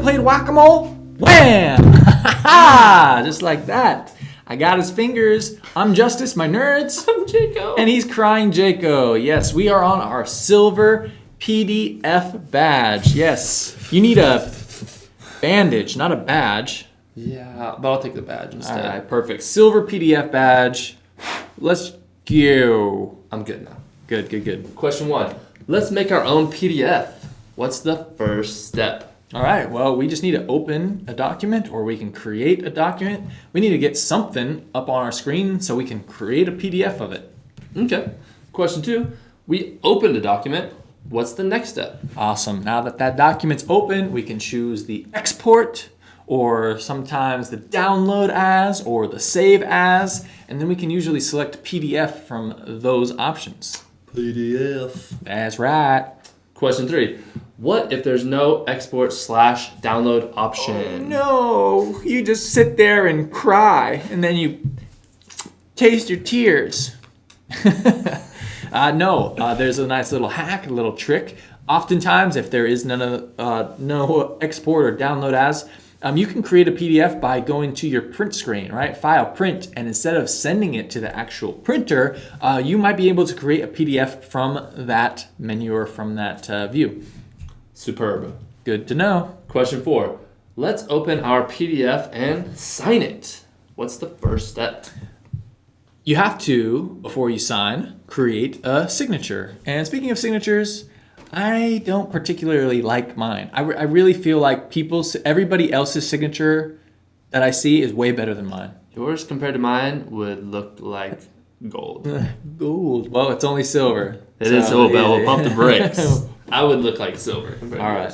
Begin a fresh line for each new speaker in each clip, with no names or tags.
played whack-a-mole? Wham! Just like that. I got his fingers. I'm Justice, my nerds.
I'm Jaco.
And he's crying Jaco. Yes, we are on our silver PDF badge. Yes, you need a bandage, not a badge.
Yeah, but I'll take the badge instead.
All right, perfect. Silver PDF badge. Let's go.
I'm good now.
Good.
Question 1. Let's make our own PDF. What's the first step?
All right, well, we just need to open a document or we can create a document. We need to get something up on our screen so we can create a PDF of it.
Okay. Question 2. We opened a document. What's the next step?
Awesome. Now that document's open, we can choose the export or sometimes the download as or the save as, and then we can usually select PDF from those options.
PDF.
That's right.
Question 3. What if there's no export/download option?
No, you just sit there and cry, and then you taste your tears. There's a nice little hack, a little trick. Oftentimes, if there is no export or download as, you can create a PDF by going to your print screen, right? File, print, and instead of sending it to the actual printer, you might be able to create a PDF from that menu or from that view.
Superb.
Good to know.
Question 4. Let's open our PDF and sign it. What's the first step?
You have to, before you sign, create a signature. And speaking of signatures, I don't particularly like mine. I really feel like everybody else's signature that I see is way better than mine.
Yours compared to mine would look like gold.
Gold. Well, it's only silver.
It is silver, but we'll pump the brakes. I would look like silver compared
All
to
right.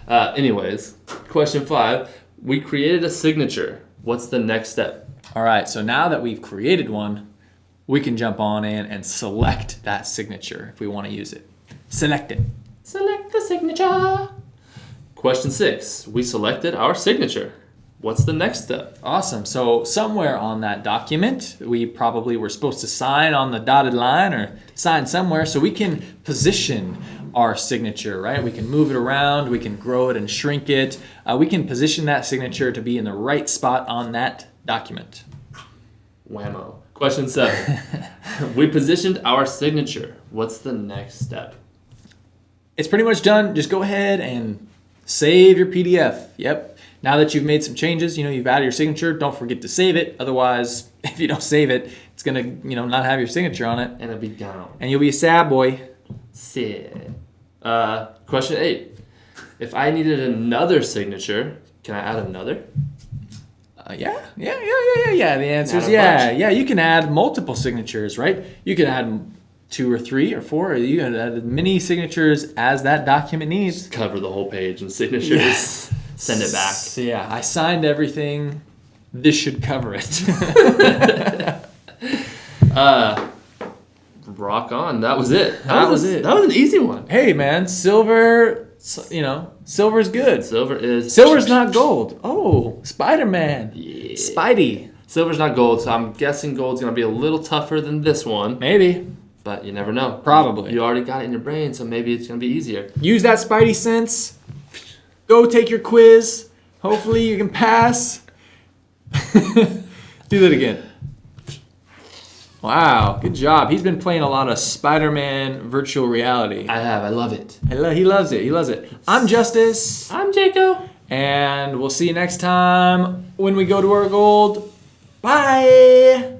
yours. Anyways, question 5. We created a signature. What's the next step?
All right, so now that we've created one, we can jump on in and select that signature if we want to use it. Select it.
Select the signature. Question 6. We selected our signature. What's the next step?
Awesome. So somewhere on that document, we probably were supposed to sign on the dotted line or sign somewhere so we can position our signature, right? We can move it around, we can grow it and shrink it. We can position that signature to be in the right spot on that document.
Whammo. Question 7. We positioned our signature. What's the next step?
It's pretty much done. Just go ahead and save your PDF. Yep. Now that you've made some changes, you've added your signature, don't forget to save it. Otherwise, if you don't save it, it's going to, not have your signature on it.
And it'll be down.
And you'll be a sad boy.
Sad. Question 8. If I needed another signature, can I add another?
Yeah. The answer is yeah. Yeah, you can add multiple signatures, right? You can add 2 or 3 or 4. Or you can add as many signatures as that document needs.
Cover the whole page in signatures.
Yes.
Send it back.
So yeah, I signed everything. This should cover it.
Rock on. That was it.
That was it.
That was an easy one.
Hey man, silver's good. Silver's not gold. Oh, Spider-Man.
Yeah.
Spidey.
Silver's not gold, so I'm guessing gold's going to be a little tougher than this one.
Maybe.
But you never know.
Probably.
You already got it in your brain, so maybe it's going to be easier.
Use that Spidey sense. Go take your quiz. Hopefully you can pass. Do that again. Wow, good job. He's been playing a lot of Spider-Man virtual reality.
I have. I love it.
He loves it. I'm Justice.
I'm Jaco.
And we'll see you next time when we go to our gold. Bye.